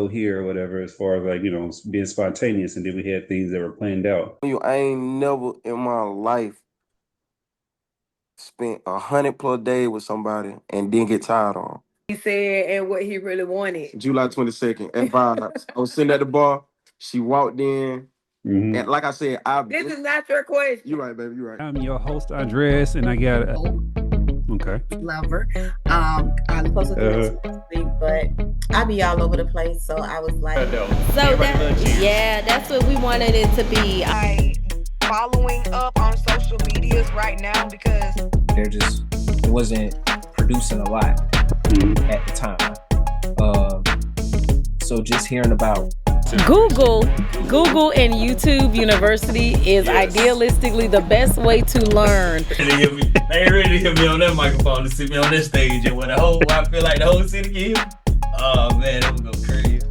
here or whatever, as far as like, being spontaneous. And then we had things that were planned out. I ain't never in my life spent 100+ days with somebody and didn't get tired on. He said and what he really wanted. July 22nd at Vibes. I was sitting at the bar. She walked in. And like I said, this is not your question. You're right, baby. You're right. I'm your host, Andres, and I got okay. Lover. I'm supposed to do this next week, but I be all over the place, so I was like, that's what we wanted it to be. I following up on social medias right now because it wasn't producing a lot at the time. So just hearing about Google and YouTube University is idealistically the best way to learn. They ain't ready to hit me on that microphone to sit me on that stage, and when I feel like the whole city can hear. Oh man, that would go crazy.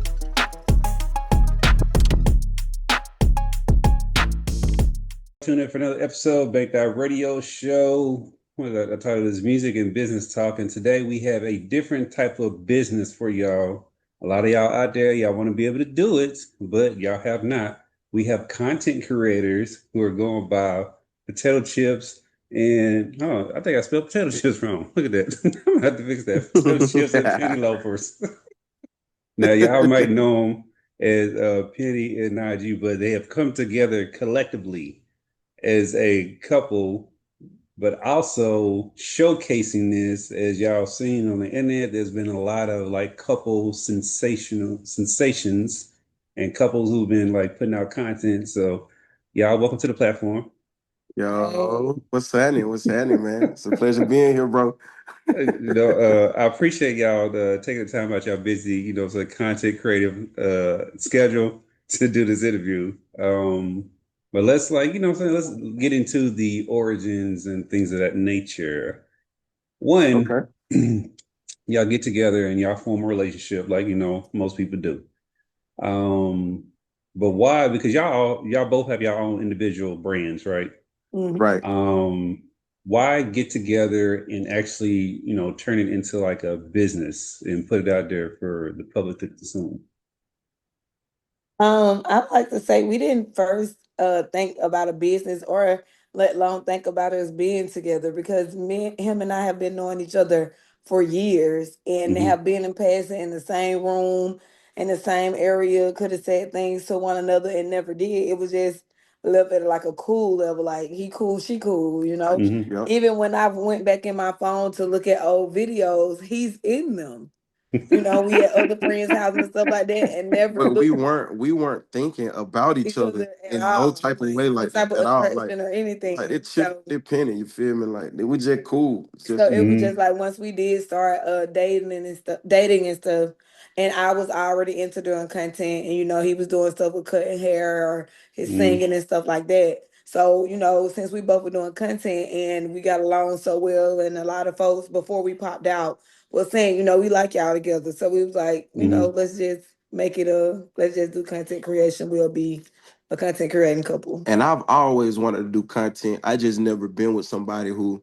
Tune in for another episode, Baked Out Radio Show. The title is Music and Business Talk, and today we have a different type of business for y'all. A lot of y'all out there, y'all want to be able to do it, but y'all have not. We have content creators who are going by potato chips and, I think I spelled potato chips wrong. Look at that. I'm going to have to fix that. Potato chips and Penny Loafers. Now, y'all might know them as Penny and Nygee, but they have come together collectively as a couple, but also showcasing this, as y'all seen on the internet. There's been a lot of like couple sensations and couples who've been like putting out content. So y'all, welcome to the platform. Yo, what's happening? What's happening, man? It's a pleasure being here, bro. I appreciate y'all taking the time out y'all busy, so content creative schedule to do this interview. But let's let's get into the origins and things of that nature. One, okay. Y'all get together and y'all form a relationship like, most people do. But why? Because y'all both have your own individual brands, right? mm-hmm. Right. Why get together and actually, turn it into like a business and put it out there for the public to consume? I'd like to say we didn't first think about a business or let alone think about us being together, because him and I have been knowing each other for years and have been in passing in the same room, in the same area, could have said things to one another and never did. It was just left at like a cool level, like he cool, she cool, Yep. Even when I went back in my phone to look at old videos, he's in them. We had other friends' houses and stuff like that, and never. But we weren't thinking about each other in no type of way like that at all, like or anything. Like it chipped it penny, you feel me? Like it was just cool. So it was just like once we did start dating and stuff, and I was already into doing content, and he was doing stuff with cutting hair or his singing and stuff like that. So, since we both were doing content and we got along so well, and a lot of folks before we popped out was saying, we like y'all together. So we was like, let's just let's just do content creation. We'll be a content creating couple. And I've always wanted to do content. I just never been with somebody who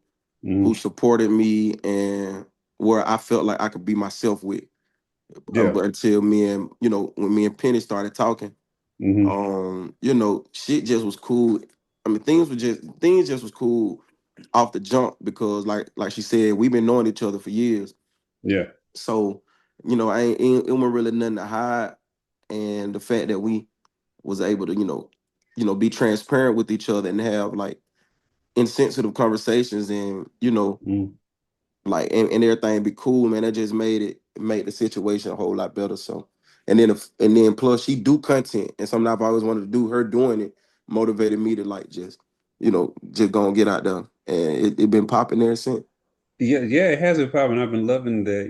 supported me and where I felt like I could be myself with. But until when me and Penny started talking, shit just was cool. I mean, things just was cool off the jump, because like she said, we've been knowing each other for years. Yeah. So, it wasn't really nothing to hide. And the fact that we was able to, be transparent with each other and have like insensitive conversations and, like, and everything be cool, man. That just made the situation a whole lot better. So, and then plus she do content, and something I've always wanted to do, her doing it motivated me to like just go and get out there. And it been popping there since. Yeah, it has been popping. I've been loving that,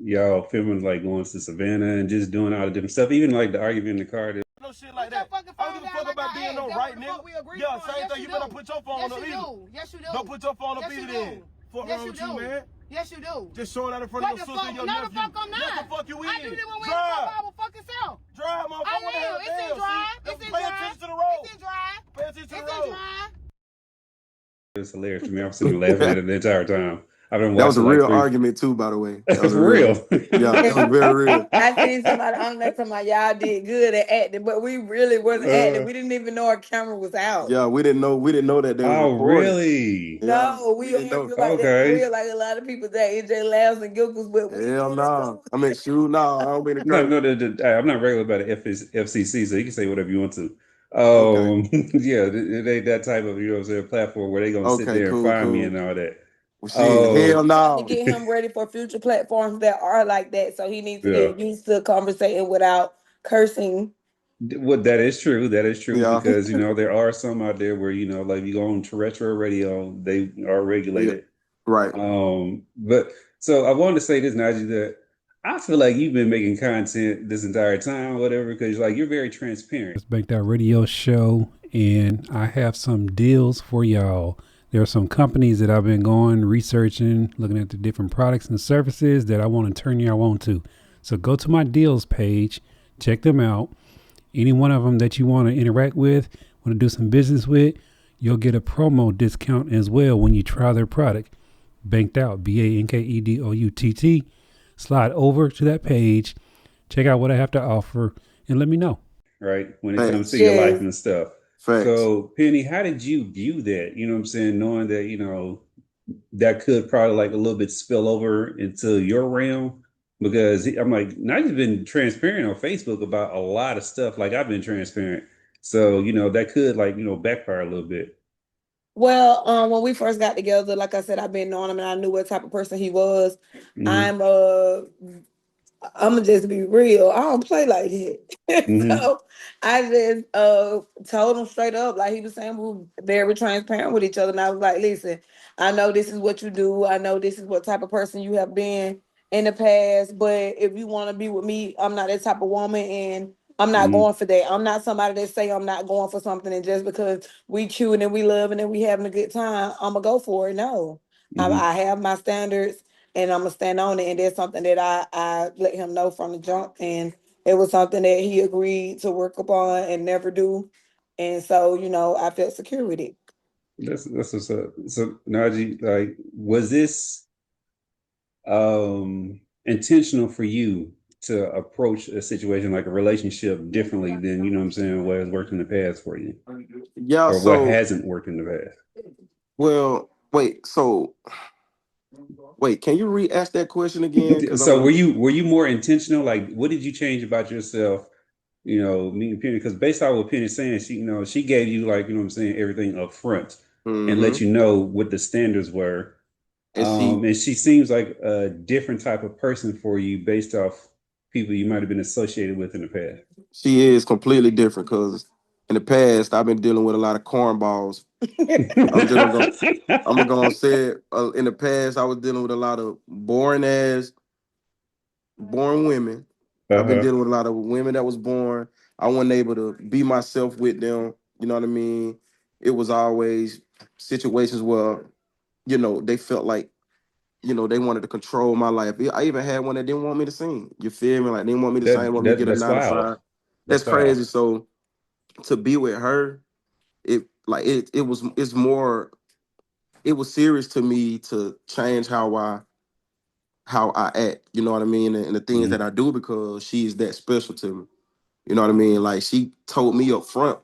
y'all filming like going to Savannah and just doing all the different stuff, even like the argument in the car. No shit like that. I don't give a fuck about being no right nigga. Yeah, same thing. You better put your phone up either. Yes, you do. Don't put your phone up either then. Fuck around with you, man. Yes, you do. Just showing out in front of your sister and your nephew. No, the fuck I'm not. Yes, the fuck you is. I do this when we're in our fucking self. Drive, motherfucker. What the hell? It's in drive. It's in drive. Pay attention to the road. It's in drive. Pay attention to the road. It's hilarious to me. I'm sitting laughing at it the entire time. I've been That was watching a like real three. argument too, by the way. That was a For real. real. Yeah, that was very real. I seen somebody on there talking about y'all did good at acting, but we really wasn't acting. We didn't even know our camera was out. Yeah, we didn't know that they was Oh, recording. really? Yeah, No, we we didn't don't know. feel like that for Okay. real. Like a lot of people that AJ laughs and giggles, but we Hell really no. I mean, shoot, no, I don't mean to No, curse. no, I'm not regular about the FCC, so you can say whatever you want to. Okay. Yeah, it ain't that type of, what I'm saying, platform where they gonna sit Okay, there and cool, find me cool. and all that. Well, shit, hell Oh, to no. get him ready for future platforms that are like that. So he needs to yeah. get used to conversating without cursing. Well, that is true. That is true Yeah, because there are some out there where like you go on terrestrial radio, they are yeah, regulated. right. But so I wanted to say this, Najee, that I feel like you've been making content this entire time, whatever, because like you're very transparent. It's Baked Out Radio Show, and I have some deals for y'all. There are some companies that I've been going, researching, looking at the different products and services that I want to turn y'all on to. So go to my deals page, check them out. Any one of them that you want to interact with, want to do some business with, you'll get a promo discount as well when you try their product. Banked Out, BANKEDOUTT. Slide over to that page, check out what I have to offer, and let me know. Right? When it comes to Facts. your life Yes. and stuff. Facts. So, Penny, how did you view that? You know what I'm saying? Knowing that, that could probably like a little bit spill over into your realm. Because I'm like, not just been transparent on Facebook about a lot of stuff. Like I've been transparent. So, that could like, backfire a little bit. Well, when we first got together, like I said, I've been knowing him and I knew what type of person he was. Mm-hmm. I'm gonna just be real. I don't play like that. Mm-hmm. So I just told him straight up, like he was saying, we were very transparent with each other. And I was like, listen, I know this is what you do. I know this is what type of person you have been in the past. But if you want to be with me, I'm not that type of woman, and I'm not Mm-hmm. going for that. I'm not somebody that say I'm not going for something, and just because we chewing and we loving and we having a good time, I'm gonna go for it. No, Mm-hmm. I have my standards and I'm gonna stand on it. And that's something that I let him know from the jump, and it was something that he agreed to work upon and never do. And so, I felt secure with it. That's what's up. So Najee, like, was this intentional for you to approach a situation like a relationship differently than, what I'm saying, what has worked in the past for you? Yeah, Or what so, hasn't worked in the past? well, wait, can you re-ask that question again? Because So were I'm, you more intentional? Like, what did you change about yourself? Meeting Penny, because based on what Penny's saying, she gave you like, what I'm saying, everything up front and let mm-hmm. you know what the standards were. And And she seems like a different type of person for you based off people you might have been associated with in the past. she is completely different because in the past, I've been dealing with a lot of cornballs. I'm just gonna go, I'm gonna say it. In the past, I was dealing with a lot of born women. I've been Uh-huh. dealing with a lot of women that was born. I wasn't able to be myself with them. You know what I mean? It was always situations where, they felt like, they wanted to control my life. I even had one that didn't want me to sing. You feel me? Like they didn't want me to sing, want me to get a That's 9 to 5. wild. That's That's wild. crazy. So to be with her, it was serious to me to change how I act, you know what I mean, and the things that Mm-hmm. I do because she's that special to me. You know what I mean? Like she told me up front,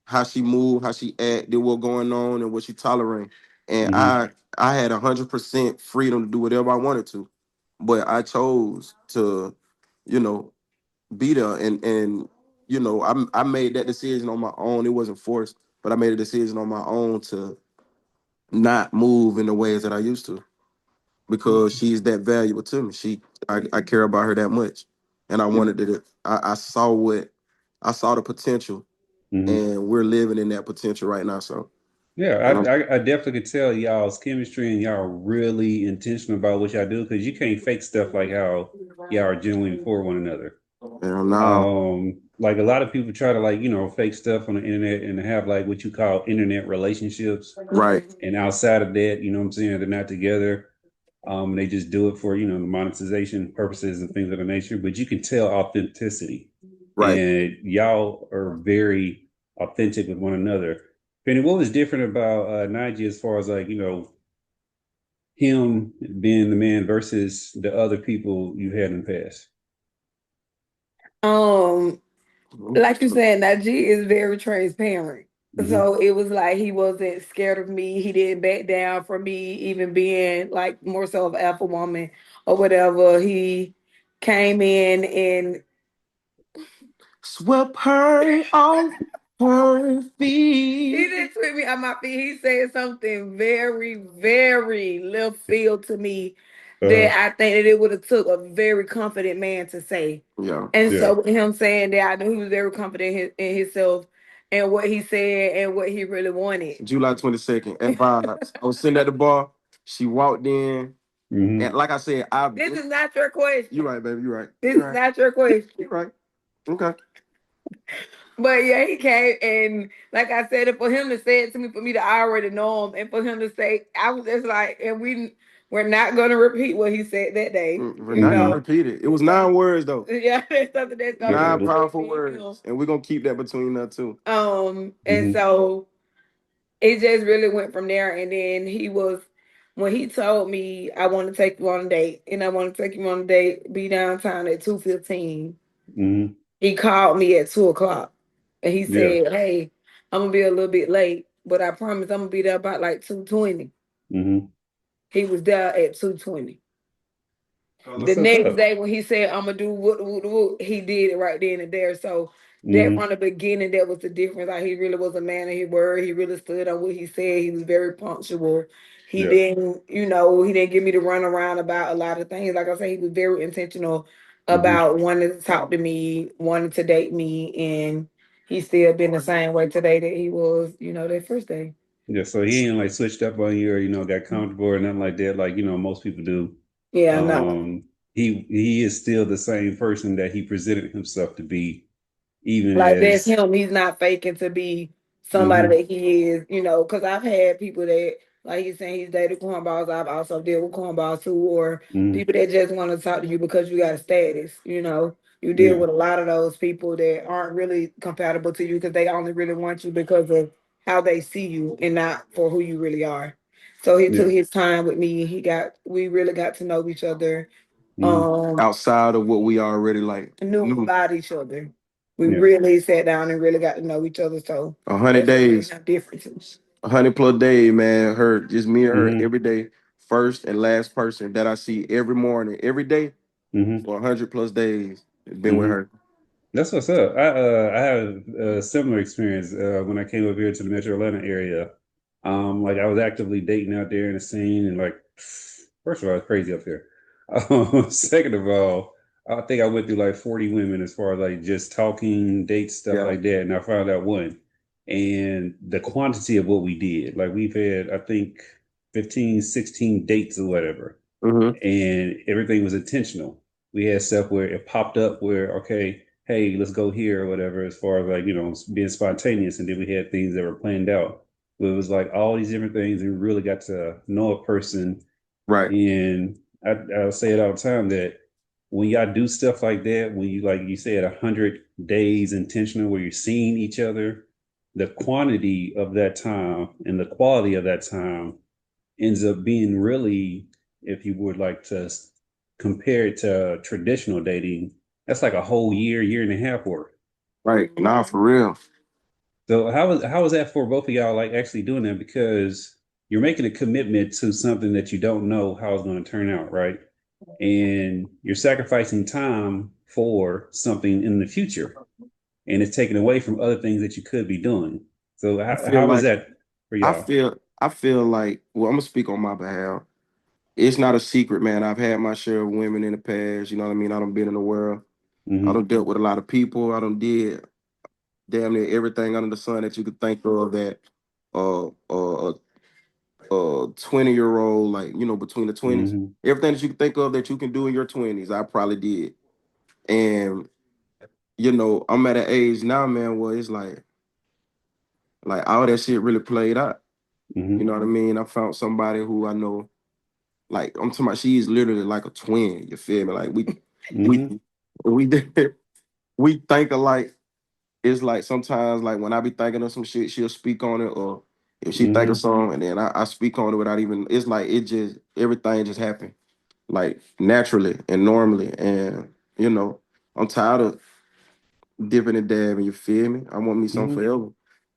how she moved, how she acted, what going on, and what she tolerate. And Mm-hmm. I had 100% freedom to do whatever I wanted to, but I chose to, you know, be there and I made that decision on my own. It wasn't forced, but I made a decision on my own to not move in the ways that I used to because she's that valuable to me. I care about her that much, and I wanted to. I saw the potential, Mm-hmm. and we're living in that potential right now. So, Yeah, and I'm I definitely could tell y'all's chemistry and y'all are really intentional about what y'all do because you can't fake stuff like how y'all are genuine for one another. now, Like a lot of people try to like, fake stuff on the internet and have like what you call internet relationships. right, And outside of that, you know what I'm saying, they're not together. They just do it for, the monetization purposes and things of the nature. But you can tell authenticity. right. And y'all are very authentic with one another. Penny, what was different about Nigel as far as like, him being the man versus the other people you had in the past? Like you said, Najee is very transparent. Mm-hmm. So it was like he wasn't scared of me. He didn't back down from me, even being like more so of alpha woman or whatever. He came in and Swept her off her he feet. didn't sweep me on my feet. He said something very, very left field to me that I think that it would have took a very confident man to say. Yeah. And Yeah. so with him saying that, I knew he was very confident in himself and what he said and what he really wanted. July 22nd at Vibes. I was sitting at the bar. She walked in. Mm-hmm. And like I said, This is not your question. You're right, baby. You're right. This You're is right. not your question. You're right. Okay. But yeah, he came and like I said, and for him to say it to me, for me to already know him, and for him to say, I was just like, and we're not gonna repeat what he said that day. We're not gonna repeat it. It was 9 words though. Yeah, that's something that's gonna 9 be powerful between words, and we're gonna keep that between us too. And so it just really went from there. And then when he told me I want to take you on a date, and I want to take you on a date, be downtown at 2:15. Mm-hmm. He called me at 2:00, and he Yeah. said, "Hey, I'm gonna be a little bit late, but I promise I'm gonna be there about like 2:20." Mm-hmm. He was there at 2:20. That's The what's next up. day when he said I'm gonna do what, he did it right then and there. So that Mm-hmm. from the beginning, that was the difference. Like he really was a man of his word. He really stood on what he said. He was very punctual. He Yeah. didn't, he didn't give me to run around about a lot of things. Like I said, he was very intentional Mm-hmm. about wanting to talk to me, wanting to date me, and he's still been the same way today that he was, that first day. Yeah, so he ain't like switched up on you or got comfortable or nothing like that, like most people do. Yeah, no. He is still the same person that he presented himself to be, even Like that's as him. He's not faking to be somebody mm-hmm. that he is, because I've had people that, like he's saying, he's dated cornballs. I've also dealt with cornballs too, or Mm-hmm. people that just want to talk to you because you got a status. You deal Yeah. with a lot of those people that aren't really compatible to you because they only really want you because of how they see you and not for who you really are. So he took Yeah. his time with me. We really got to know each other. Mm-hmm. Outside of what we already Knew about each other. We Yeah. really sat down and really got to know each other. So 100 days, differences. 100+ days, man. Her, just me and her Mm-hmm. every day. First and last person that I see every morning, every day Mm-hmm. for 100+ days. Been with Mm-hmm. her. That's what's up. I had a similar experience when I came up here to the Metro Atlanta area. Like I was actively dating out there in the scene, and like, first of all, it's crazy up here. Second of all, I think I went through like 40 women as far as like just talking, dates, stuff like that, and I found out one. And the quantity of what we did, like we've had, I think, 15, 16 dates or whatever, and everything was intentional. We had stuff where it popped up where, okay, hey, let's go here or whatever, as far as like, being spontaneous. And then we had things that were planned out. But it was like all these different things, and we really got to know a person. Right. And I'll say it all the time that when y'all do stuff like that, when you, like you said, 100 days intentional where you're seeing each other, the quantity of that time and the quality of that time ends up being really, if you would like to compare it to traditional dating, that's like a whole year and a half worth. Right. Nah, for real. So how was that for both of y'all, like actually doing that? Because you're making a commitment to something that you don't know how it's going to turn out, right? And you're sacrificing time for something in the future, and it's taken away from other things that you could be doing. So how was that for y'all? I feel like, well, I'm gonna speak on my behalf. It's not a secret, man. I've had my share of women in the past. You know what I mean? I done been in the world. I done dealt with a lot of people. I done did damn near everything under the sun that you could think of that uh uh 20-year-old, like, between the 20s. Everything that you can think of that you can do in your 20s, I probably did. And I'm at an age now, man, where it's like all that shit really played out. You know what I mean? I found somebody who I know, like, I'm talking about, she's literally like a twin. You feel me? Like we think alike. It's like sometimes, like when I be thinking of some shit, she'll speak on it, or If she think of something and then I speak on it without even, it's like it just everything just happened like naturally and normally. And I'm tired of dipping and dabbing. You feel me? I want me something forever,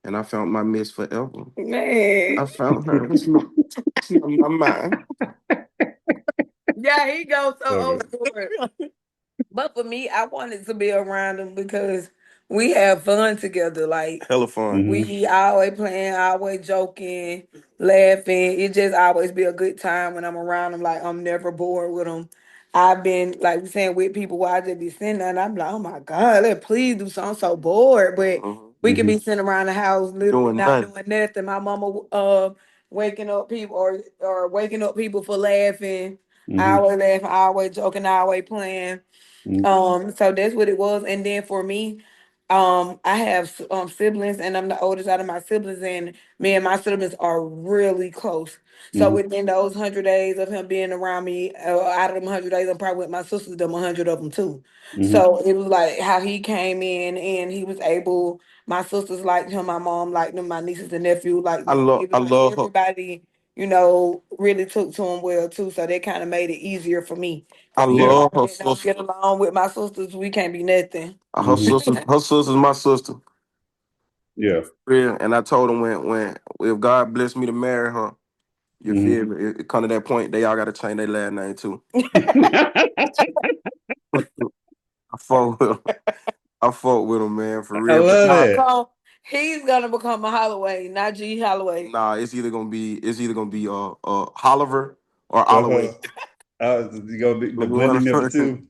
and I found my miss forever. Man. I found her. It's my mind. Yeah, he goes so Love it. overboard. But for me, I wanted to be around him because we have fun together. Like Hella fun. we always playing, always joking, laughing. It just always be a good time when I'm around him. Like I'm never bored with him. I've been like we saying with people where I just be sitting there and I'm like, oh my God, let please do something. I'm so bored. But we could be sitting around the house literally Doing not nothing. doing nothing. My mama waking up people or waking up people for laughing. I always laughing, always joking, always playing. So that's what it was. And then for me, I have siblings, and I'm the oldest out of my siblings, and me and my siblings are really close. So within those 100 days of him being around me, out of them 100 days, I'm probably with my sisters, them 100 of them too. So it was like how he came in and he was able. My sisters liked him, my mom liked him, my nieces and nephew liked I him. love It I was like love her. everybody, really took to him well too. So that kind of made it easier for me. I Cause even Yeah. love if her I don't sister. get along with my sisters, we can't be nothing. Her sister's my sister. Yeah. Real. And I told him when if God blessed me to marry her, you feel me? It come to that point, they all got to change their last name too. I fought with him. I fought with him, man, for I real. But love that. He's gonna become a Holloway, not G Holloway. nah, it's either gonna be Holliver or Uh-huh. Holloway. You gonna be the One blending of of the them. two.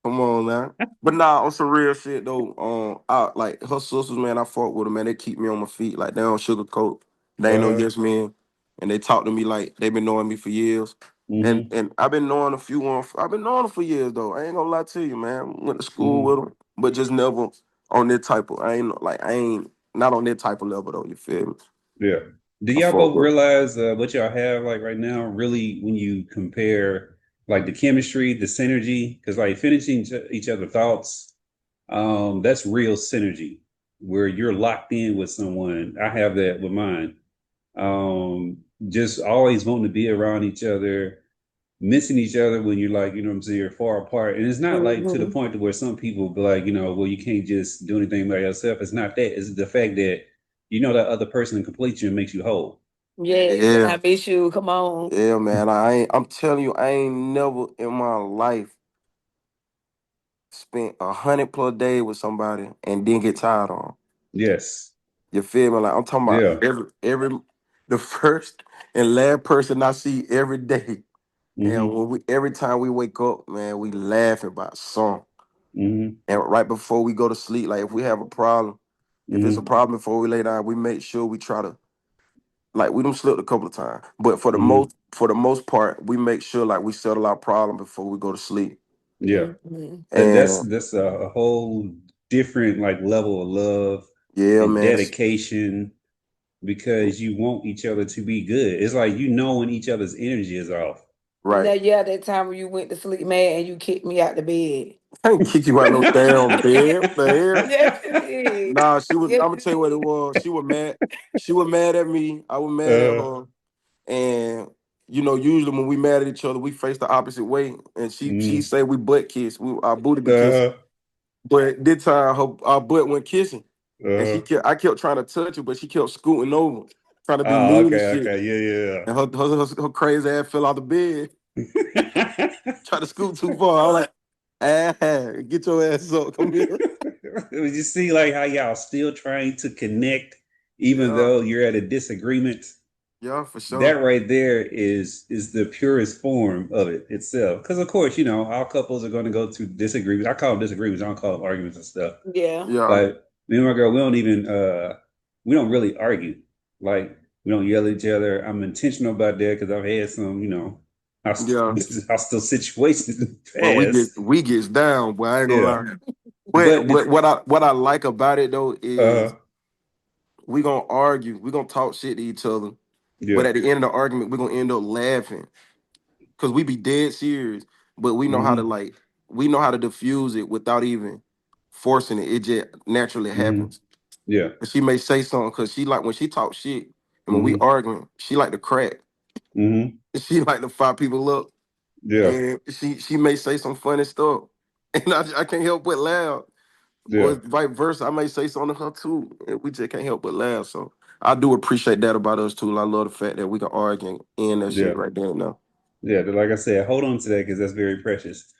Come on now. But nah, on some real shit though. I like her sisters, man. I fought with them, man. They keep me on my feet. Like they don't sugarcoat. They ain't no Uh-huh. yes men, and they talk to me like they been knowing me for years. And Mm-hmm. and I've been knowing a few on. I've been knowing them for years though. I ain't gonna lie to you, man. Went to school Mm-hmm. with them, but just never on that type of. I ain't not on that type of level though. You feel me? Yeah. Do I y'all fought both with 'em. realize what y'all have like right now? Really, when you compare like the chemistry, the synergy, because like finishing each other thoughts, that's real synergy where you're locked in with someone. I have that with mine. Just always wanting to be around each other, missing each other when you're like, you know what I'm saying, you're far apart. And it's not like to the Mhm. point to where some people be like, well, you can't just do anything by yourself. It's not that. It's the fact that that other person completes you and makes you whole. Yes, and Yeah, I miss you. Come on. yeah, man. I'm telling you, I ain't never in my life spent 100+ days with somebody and didn't get tired on. Yes. You feel me? Like I'm talking about Yeah. every the first and last person I see every day. And Mm-hmm. every time we wake up, man, we laugh about something. Mm-hmm. And right before we go to sleep, like if we have a problem, if it's a Mm-hmm. problem before we lay down, we make sure we try to like we done slipped a couple of times. But Mm-hmm. for the most part, we make sure like we settle our problem before we go to sleep. Yeah. Mhm. That's And a whole different like level of love yeah, and man, dedication because you want each other to be good. It's like when each other's energy is off. right. Yeah, that time when you went to sleep mad and you kicked me out the bed. I ain't kick you out no damn bed. What the hell? Yes, you did. Nah, she was. I'm Yes, gonna you tell you what it did. was. She was mad. She was mad at me. I was mad at uh, her. And usually when we mad at each other, we face the opposite way. And she mm, say we butt kiss. Our booty be kissing. uh, But this time our butt went kissing, and uh. I kept trying to touch her, but she kept scooting over, trying to be Oh, mean and okay, shit. okay, yeah, And her crazy ass fell out the bed, yeah. tried to scoot too far. I was like, get your ass up, come here. You see, like how y'all still trying to connect, even Yeah, though you're at a disagreement. yeah, for That sure. right there is the purest form of it itself. Because of course, all couples are going to go through disagreements. I call them disagreements. I don't call them arguments and stuff. Yeah. Yeah, Like me and my girl, we don't really argue. Like we don't yell at each other. I'm intentional about that because I've had some, yeah. hostile situations in the But past. we gets down, boy. I ain't gonna Yeah, lie. but But what I like about it though is uh, we gonna argue, we gonna talk shit to each other, but yeah, at the end of the argument, we gonna end up laughing because we be dead serious, but hmm we know how to diffuse it without even forcing it. It just naturally hmm happens. yeah, And she may say something because she like when she talk shit and And when we arguing, she like to crack. Mm-hmm. She like to fire people up. Yeah. And she may say some funny stuff. And I can't help but laugh. Or Yeah. vice versa. I may say something to her too. And we just can't help but laugh. So I do appreciate that about us too. I love the fact that we can argue and end that Yeah. shit right there now. Yeah. Like I said, hold on to that because that's very precious.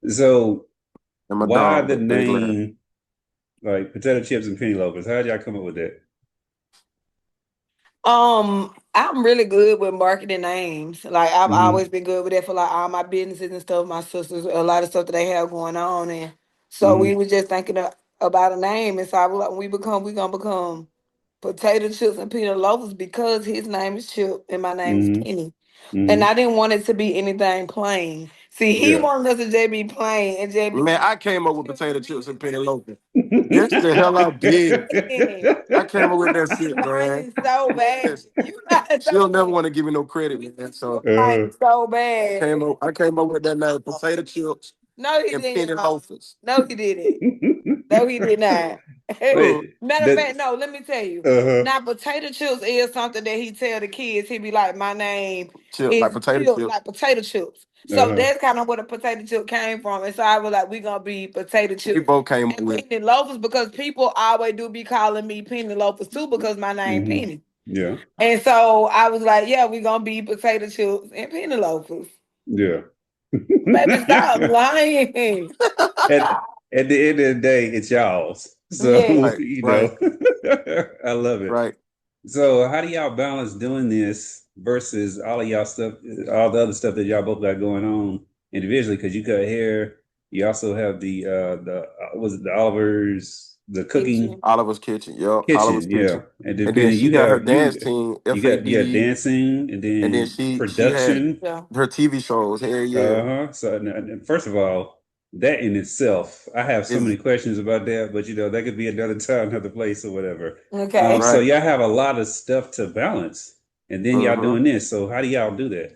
So And my why dog, the big laugh. name like potato chips and penny loafers? How did y'all come up with that? I'm really good with marketing names. Like I've Mhm. always been good with that for like all my businesses and stuff. My sisters, a lot of stuff that they have going on, and so we were just thinking about a name. And so I was like, when we gonna become potato chips and peanut loafers because his name is Chip and my name is Penny. And I didn't want it to be anything plain. See, he Yeah. wanted us to just be plain and just be Man, I came up with potato chips and penny loafers. Yes, the hell I did. I came up with that shit, man. trying so bad. You got She'll never want to give me no credit, man. So trying so bad. I came up with that name, potato chips No, he and didn't. penny loafers. No, he didn't. No, he did not. Wait, Matter of fact, no, let me tell you. uh-huh. Now, potato chips is something that he tell the kids. He be like, my name Chip, is like potato Chip, chips. like potato chips. So that's kind of where the potato chip came from. And so I was like, we gonna be potato We chips both came up and with penny loafers because people always do be calling me penny loafers too because my name Penny. Yeah. And so I was like, yeah, we gonna be potato chips and penny loafers. Yeah. Baby, stop lying. At the end of the day, it's y'all's. So, Yeah. Right. I love it. Right. So, how do y'all balance doing this versus all of y'all stuff, all the other stuff that y'all both got going on individually? Because you cut hair, you also have the was it the Oliver's, the cooking Oliver's Kitchen. Yup. Oliver's kitchen, yeah. Kitchen. And And then then she you got her have dance team, you got FAD. dancing, and And then then she had production. her TV shows. Hell yeah. Uh-huh. So, and first of all, that in itself, I have so Is many questions about that, but that could be another time, another place, or whatever. Okay. So right. y'all have a lot of stuff to balance, and then y'all doing this. So how do y'all do that?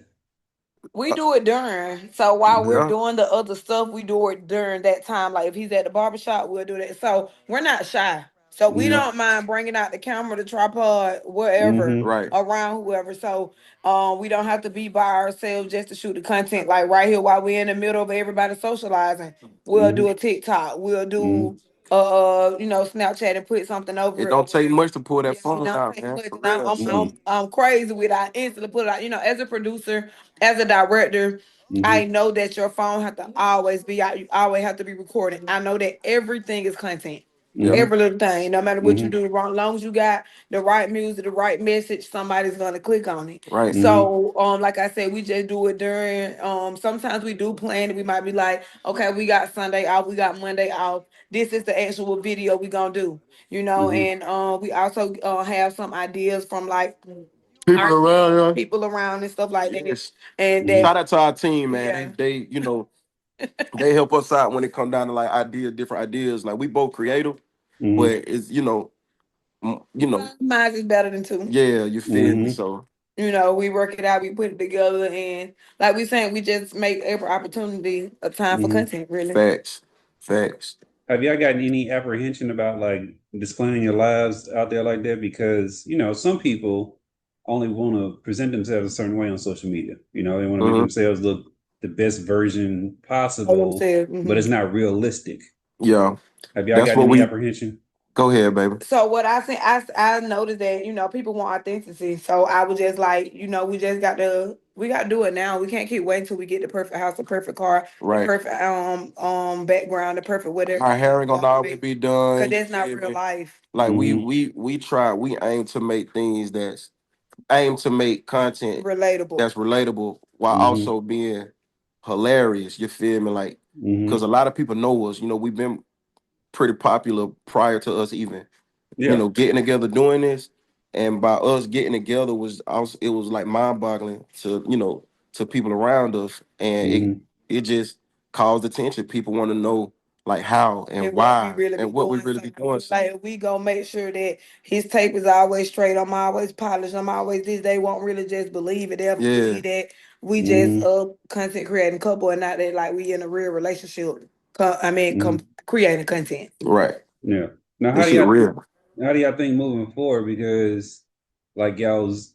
We do it during. So while we're Yeah. doing the other stuff, we do it during that time. Like if he's at the barbershop, we'll do that. So we're not shy. So we don't mind bringing out the camera, the tripod, wherever, Right. around whoever. So we don't have to be by ourselves just to shoot the content. Like right here while we're in the middle of everybody socializing, we'll do a TikTok. We'll do Snapchat and put something over It it. don't take much to pull that Yeah, phone don't out, take man. much. For And I'm, real. I'm, So, I'm, I'm crazy with it. I instantly put it out. As a producer, as a director, I know that your phone have to always be out. You always have to be recording. I know that everything is content. yeah. Every little thing, no matter what you do, as long as you got the right music, the right message, somebody's gonna click on it. Right. So, like I said, we just do it during. Sometimes we do plan it. We might be like, okay, we got Sunday off, we got Monday off. This is the actual video we gonna do. And we also have some ideas from like People around here. people around and stuff like that. Yes. And Shout out to our team, man. Yeah. They they help us out when it come down to like different ideas. Like we both creative, but it's mine is better than two. yeah, you feel me? So We work it out, we put it together, and like we saying, we just make every opportunity a time for content, really. facts. Have y'all gotten any apprehension about like displaying your lives out there like that? Because some people only want to present themselves a certain way on social media. They want to make themselves look the best version possible, but it's not realistic. Yeah. Have y'all That's gotten what any we apprehension? go ahead, baby. So what I think, I noticed that people want authenticity. So I was just like, we just we got to do it now. We can't keep waiting till we get the perfect house, the perfect car, Right. the perfect background, the perfect whatever. Our hair ain't gonna always be done. Because that's not real life. Like we aim to make things to make content Relatable. that's relatable while also being hilarious. You feel me? Like, because a lot of people know us. We've been pretty popular prior to us even, getting together doing this. And by us getting together it was like mind-boggling to people around us, and it just caused attention. People want to know like how and why and what we really be doing. Like we gonna make sure that his tape is always straight. I'm always polished. I'm always this. They won't really just believe it. They'll believe that we just content creating couple and not that like we in a real relationship. Creating content. Right. Yeah. Now, This shit real. how do y'all think moving forward? Because like y'all's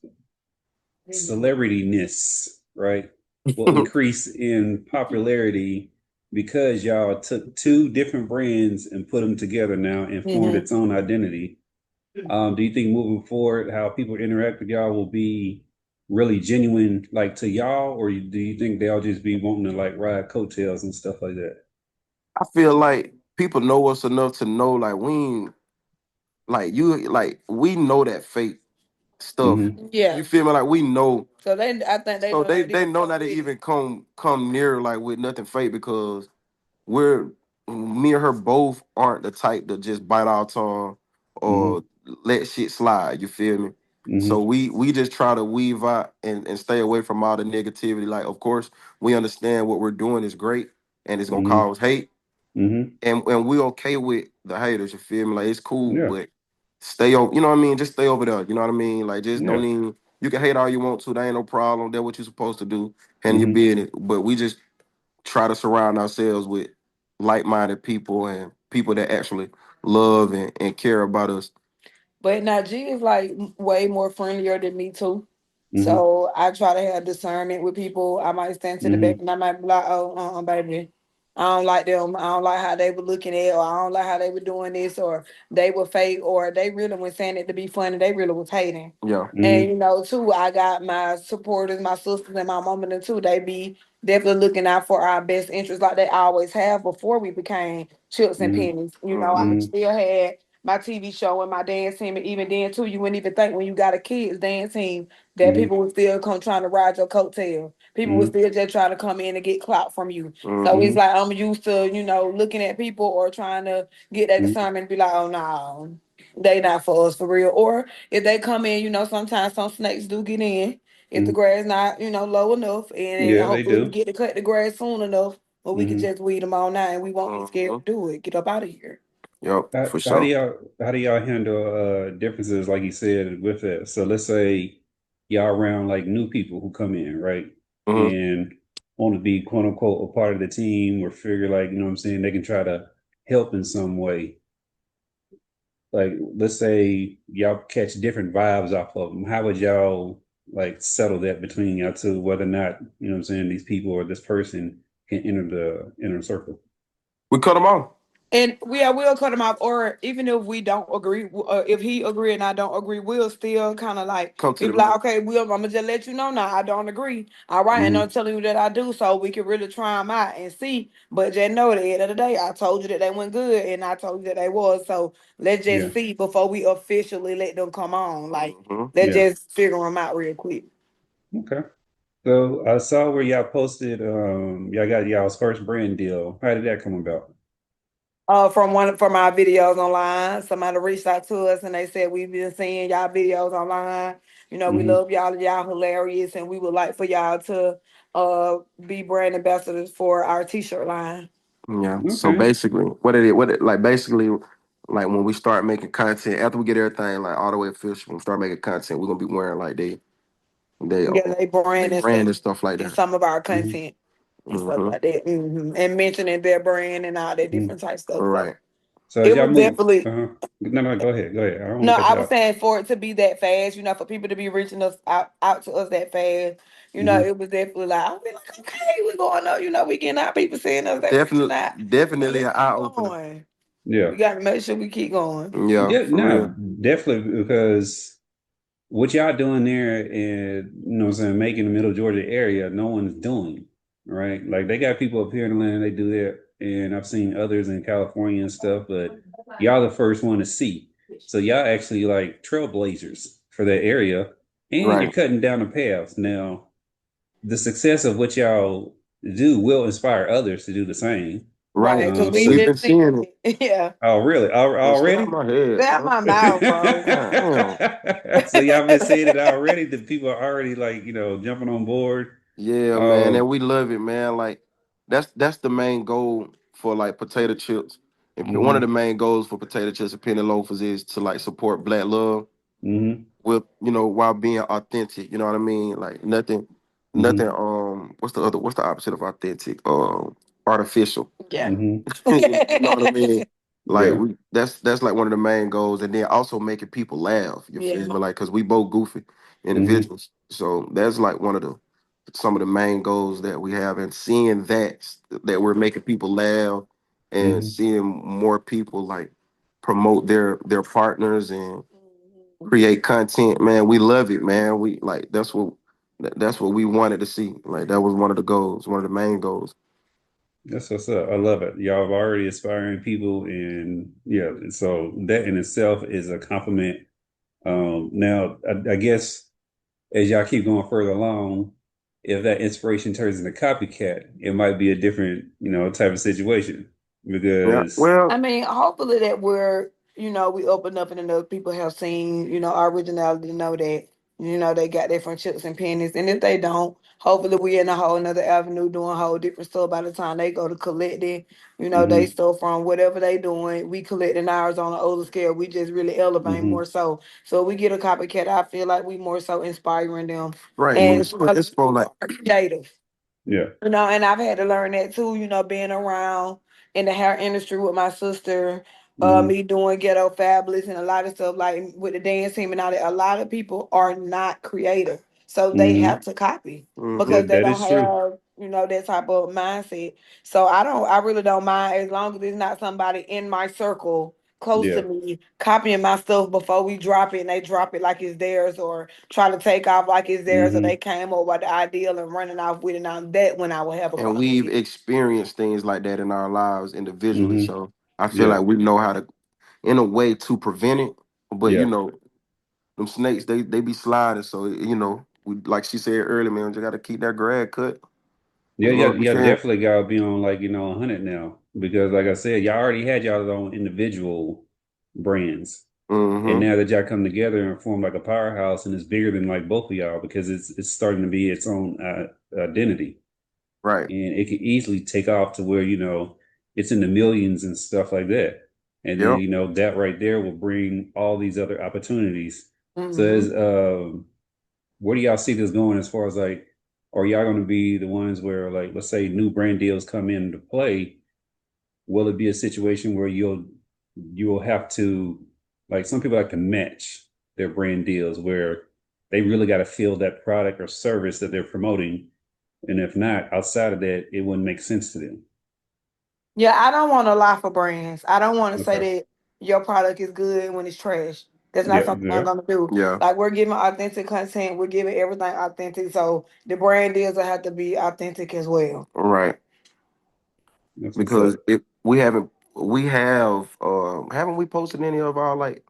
celebrityness, right, will increase in popularity because y'all took two different brands and put them together now and formed its own identity. Do you think moving forward, how people interact with y'all will be really genuine, like to y'all, or do you think they'll just be wanting to like ride coattails and stuff like that? I feel like people know us enough to know like we ain't like you like we know that fake stuff. Yeah. You feel me? Like we know. So I think they So know that they know not to even come near like with nothing fake because we're me and her both aren't the type to just bite our tongue or let shit slide. You feel me? So we just try to weave out and stay away from all the negativity. Like, of course, we understand what we're doing is great and it's gonna cause hate. And we okay with the haters, you feel me? Like it's cool, Yeah. but stay over, you know what I mean? Just stay over there. You know what I mean? Like just Yeah. don't even you can hate all you want to, that ain't no problem. That's what you're supposed to do. Handle your business. But we just try to surround ourselves with like-minded people and people that actually love and care about us. But Nygee is like way more friendlier than me too. So I try to have discernment with people. I might stand to the back and I might be like, oh, baby, I don't like them. I don't like how they were looking at, or I don't like how they were doing this, or they were fake, or they really were saying it to be funny. They really was hating. Yeah. And you know, too, I got my supporters, my sisters, and my mama, and too. They be definitely looking out for our best interests, like they always have before we became chips and pennies. You know, I still had my TV show and my dance team, and even then too, you wouldn't even think when you got a kids dance team that people would still come trying to ride your coattail. People would still just try to come in and get clout from you. So it's like I'm used to, you know, looking at people or trying to get that discernment and be like, oh no, they not for us for real. Or if they come in, you know, sometimes some snakes do get in. If the grass not, you know, low enough, and Yeah, they hopefully we do. get to cut the grass soon enough, but we can just weed them all now, and we won't be scared to do it. Get up out of here. Yep, How, for how do sure. y'all how do y'all handle differences like you said with it? So let's say y'all around like new people who come in, right? And want to be quote unquote a part of the team or figure like, you know what I'm saying, they can try to help in some way. Like let's say y'all catch different vibes off of them. How would y'all like settle that between y'all two, whether or not, you know what I'm saying, these people or this person can enter the inner circle? We cut them off. And will cut them off, or even if we don't agree, if he agree and I don't agree, we'll still kind of like Come to be the like, middle. okay, I'm gonna just let you know now I don't agree. All right, and I'm telling you that I do, so we can really try them out and see. But just know at the end of the day, I told you that they went good, and I told you that they was. So let's Yeah. just see before we officially let them come on. Like let's Yeah. just figure them out real quick. Okay. So I saw where y'all posted y'all got y'all's first brand deal. How did that come about? From our videos online. Somebody reached out to us and they said we've been seeing y'all videos online. You know, we love y'all, y'all hilarious, and we would like for y'all to be brand ambassadors for our t-shirt line. Yeah. So Okay. basically, like basically, like when we start making content after we get everything like all the way official, when we start making content, we're gonna be wearing like they Yeah, they brand and brand and stuff stuff like in that. some of our content and stuff like that. And mentioning their brand and all that different type stuff. So Right. So as it y'all was move, definitely no, go ahead, go ahead. I don't want no, to cut I you was off. saying for it to be that fast, you know, for people to be reaching us out to us that fast, you know, it was definitely like, I'll be like, okay, we're going up, you know, we getting our people seeing us, they reaching Definitely, out. definitely an Let's eye keep opener. going. Yeah, We gotta make sure we keep going. Yeah, yeah, for no, real. definitely because what y'all doing there and you know what I'm saying, making the middle Georgia area, no one's doing, right? Like they got people up here in the land, they do that, and I've seen others in California and stuff, but y'all the first one to see. So y'all actually like trailblazers for that area, and you're Right. cutting down the paths. Now, the success of what y'all do will inspire others to do the same. Right, Right. because we So, We've been just seen seeing it. it. Yeah. oh, really? Man, stay out Already? my head, Get out bro. my mouth, bro. Damn. So y'all been seeing it already? The people are already like, you know, jumping on board. Yeah, man, and Um, we love it, man. Like that's the main goal for like potato chips. And one of the mhm, main goals for potato chips and penny loafers is to like support Black love mhm, with while being authentic. You know what I mean? Like nothing. mhm, What's the opposite of authentic? Artificial. Yeah. mhm. You know what I mean? Like Yeah. that's like one of the main goals, and then also making people laugh. You Yeah. feel me? Like, cause we both goofy Mm-hmm. individuals, so that's like one of the some of the main goals that we have, and seeing that we're making people laugh, and Mm-hmm. seeing more people like promote their partners and create content. Man, we love it, man. We like that's what we wanted to see. Like that was one of the goals, one of the main goals. That's what's up. I love it. Y'all have already inspiring people, and yeah, so that in itself is a compliment. Now, I guess as y'all keep going further along, if that inspiration turns into copycat, it might be a different, type of situation Yeah. because, I Well, mean, hopefully that we open up and enough people have seen, our originality to know that, they got that from chips and pennies. And if they don't, hopefully we in a whole another avenue doing whole different stuff by the time they go to collecting, they hmm stuff from whatever they doing. We collecting ours on an older scale. We just really elevate hmm more so. So we get a copycat, I feel like we more so inspiring them. right. And It's for like creative. yeah, And I've had to learn that too, being around in the hair industry with my sister, hmm me doing ghetto fabulous and a lot of stuff like with the dance team and all that. A lot of people are not creative. So they hmm have to copy hmm because that they that don't is true. have, that type of mindset. So I really don't mind as long as it's not somebody in my circle close to Yeah, me copying my stuff before we drop it and they drop it like it's theirs or try to take off like it's theirs or hmm they came up with the ideal and running off with it. Now that when I will have a and problem we've with. experienced things like that in our lives individually. hmm So I feel yeah, like we know how to, in a way, to prevent it. But yeah, them snakes, they be sliding. So we like she said earlier, man, we just got to keep that grad cut as yeah, yeah, long as we yeah. can. Definitely gotta be on like 100 now because, like I said, y'all already had y'all own individual brands. And Mm-hmm. now that y'all come together and form like a powerhouse, and it's bigger than like both of y'all because it's starting to be its own identity, Right. and it can easily take off to where it's in the millions and stuff like that. And then Yep. that right there will bring all these other opportunities. So, Mm-hmm. where do y'all see this going as far as like, are y'all going to be the ones where like, let's say new brand deals come into play? Will it be a situation where you will have to, like, some people like to match their brand deals where they really got to feel that product or service that they're promoting, and if not, outside of that, it wouldn't make sense to them. Yeah, I don't want to lie for brands. I don't want to say Okay. that your product is good when it's trash. That's not Yeah. something I'm Yeah. gonna do. Yeah. Like we're giving authentic content, we're giving everything authentic. So the brand deals will have to be authentic as well. Right. That's what's Because up. if we haven't we posted any of our like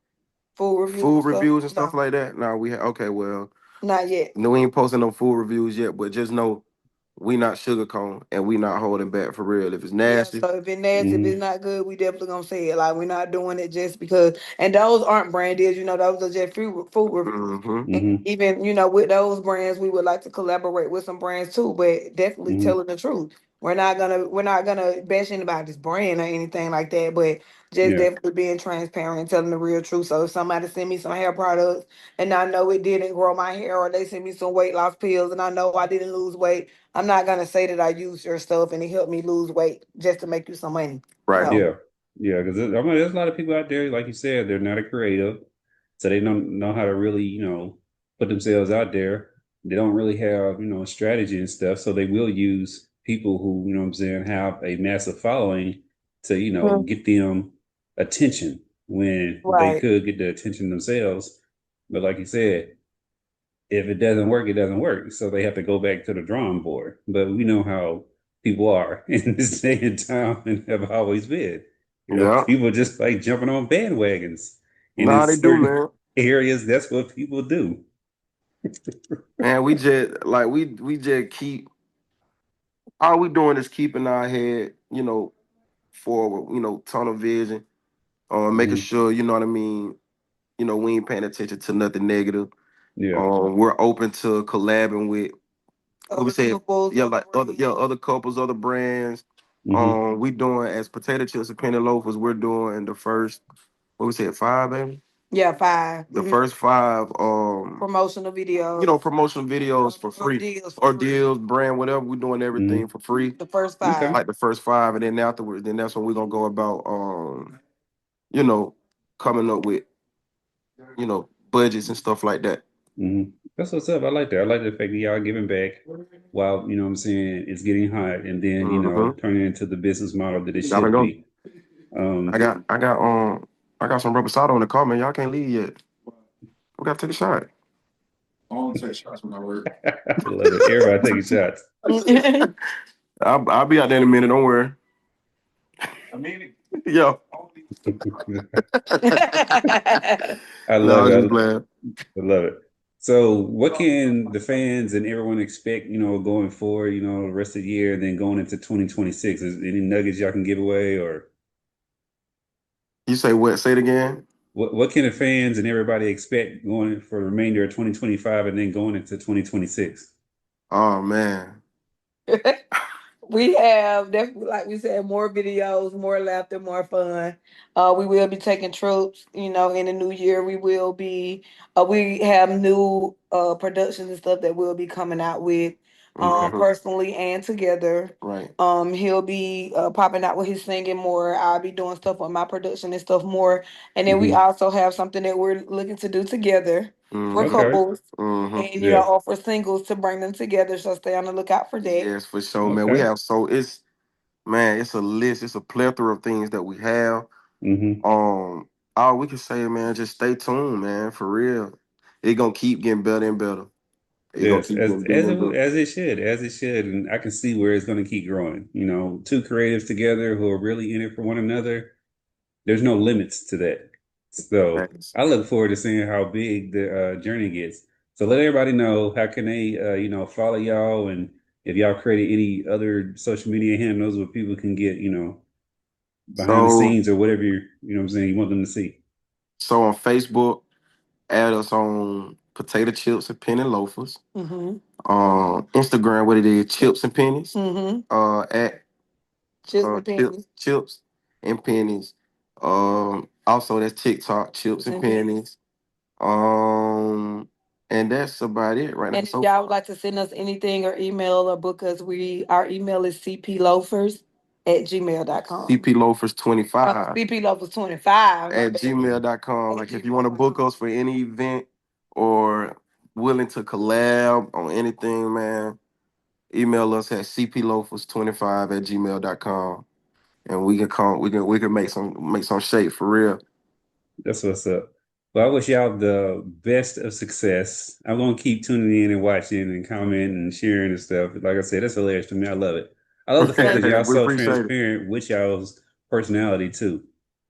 Full review food stuff. reviews and stuff No, like that? No, okay, well, not yet. no, we ain't posting no food reviews yet, but just know we not sugarcoat and we not holding back for real. If it's Yeah, nasty, so if it's nasty, if Hmm it's not good, we definitely gonna say it. Like we're not doing it just because. And those aren't brand deals, those are just food reviews. mm-hmm. And hmm even with those brands, we would like to collaborate with some brands too. But definitely hmm telling the truth. We're not gonna bash anybody's brand or anything like that. But just Yeah. definitely being transparent and telling the real truth. So if somebody send me some hair products and I know it didn't grow my hair, or they send me some weight loss pills and I know I didn't lose weight, I'm not gonna say that I used your stuff and it helped me lose weight just to make you some money. Right. No. Yeah. Yeah. Because I mean, there's a lot of people out there, like you said, they're not a creative, so they don't know how to really, put themselves out there. They don't really have, strategy and stuff. So they will use people who, what I'm saying, have a massive following to, Mm, get them attention when they right. could get the attention themselves. But like you said, if it doesn't work, it doesn't work. So they have to go back to the drawing board. But we know how people are in this day and time and have always been. Yeah. People just like jumping on bandwagons. And in Nah, they do, certain man. areas, that's what people do. Man, we just like we just keep all we doing is keeping our head, forward, tunnel vision, making Hmm sure, you know what I mean, we ain't paying attention to nothing negative. Yeah. We're open to collabing with what we Other said, couples, yeah, other like brands. other couples, other brands. hmm We doing as potato chips and penny loafers, we're doing the first what we said, five, baby. Yeah, 5. The first five Promotional videos promotional videos for or free. deals for Or free. deals, brand, whatever, we're doing everything hmm for free. The first Okay. 5. Like the first five, and then afterwards, then that's when we're gonna go about you know, coming up with, you know, budgets and stuff like that. Mm-hmm. That's what's up. I like that. I like the fact that y'all giving back while, you know what I'm saying, it's getting hot and then, you know, turning into the business model that it Gotta should go. be. I got some rubber soda in the car, man. Y'all can't leave yet. We gotta take a shot. I love it. Everybody taking shots. I'll be out there in a minute. Don't worry. Yo. I No, I love was just it. playing. I love it. So, what can the fans and everyone expect, you know, going forward, you know, the rest of the year and then going into 2026? Is any nuggets y'all can give away, or You say what? Say it again. what can the fans and everybody expect going for the remainder of 2025 and then going into 2026? Oh man. We have definitely, like we said, more videos, more laughter, more fun. We will be taking trips, you know, in the new year. We will be we have new productions and stuff that we'll be coming out with personally and together. Right. He'll be popping out with his singing more. I'll be doing stuff on my production and stuff more. And then we also have something that we're looking to do together for couples. And you know, offer singles to bring them together. So stay on the lookout for that. Yes, for sure, man. We have it's a list, it's a plethora of things that we have. All we can say, man, just stay tuned, man, for real. It's gonna keep getting better and better. Yes, as it should, and I can see where it's going to keep growing. You know, two creatives together who are really in it for one another. There's no limits to that. So I look forward to seeing how big the journey gets. So let everybody know how can they, you know, follow y'all, and if y'all created any other social media handles where people can get, you know, behind the scenes or whatever you know what I'm saying you want them to see. So on Facebook, add us on Potato Chips and Penny Loafers. Instagram, what it is, Chips and Pennies. At Chips and Pennies. Also that's TikTok, Chips and Pennies. And that's about it right now. And if y'all would like to send us anything or email or book us, our email is cploafers@gmail.com. cploafers25 cploafers25 at gmail.com. Like if you want to book us for any event or willing to collab on anything, man, email us at cploafers25 at gmail.com. And we can make some shape for real. That's what's up. Well, I wish y'all the best of success. I'm gonna keep tuning in and watching and commenting and sharing and stuff. Like I said, that's hilarious to me. I love it. I love the fact that y'all so transparent with y'all's personality too.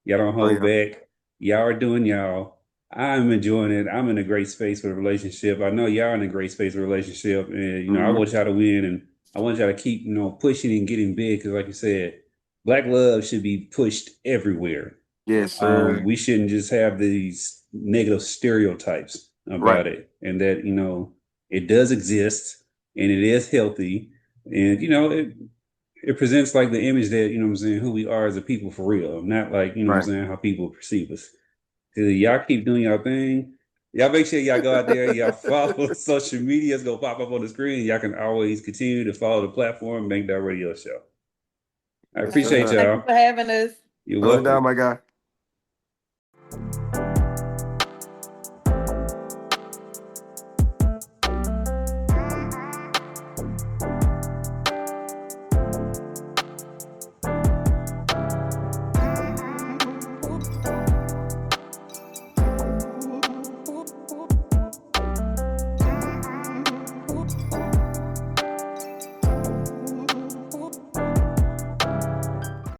Y'all don't hold back. Y'all are doing y'all. I'm enjoying it. I'm in a great space for the relationship. I know y'all in a great space for the relationship, and you know I want y'all to win, and I want y'all to keep pushing and getting big because, like you said, Black love should be pushed everywhere. Yes, sir. We shouldn't just have these negative stereotypes about it, and that, you know, it does exist and it is healthy, and you know it presents like the image that, you know what I'm saying, who we are as a people for real, not like, you know what I'm saying, how people perceive us. So y'all keep doing y'all thing. Y'all make sure y'all go out there, y'all follow social media. It's gonna pop up on the screen. Y'all can always continue to follow the platform, Make That Radio Show. I appreciate y'all. Thank you for having us. You're welcome. My guy.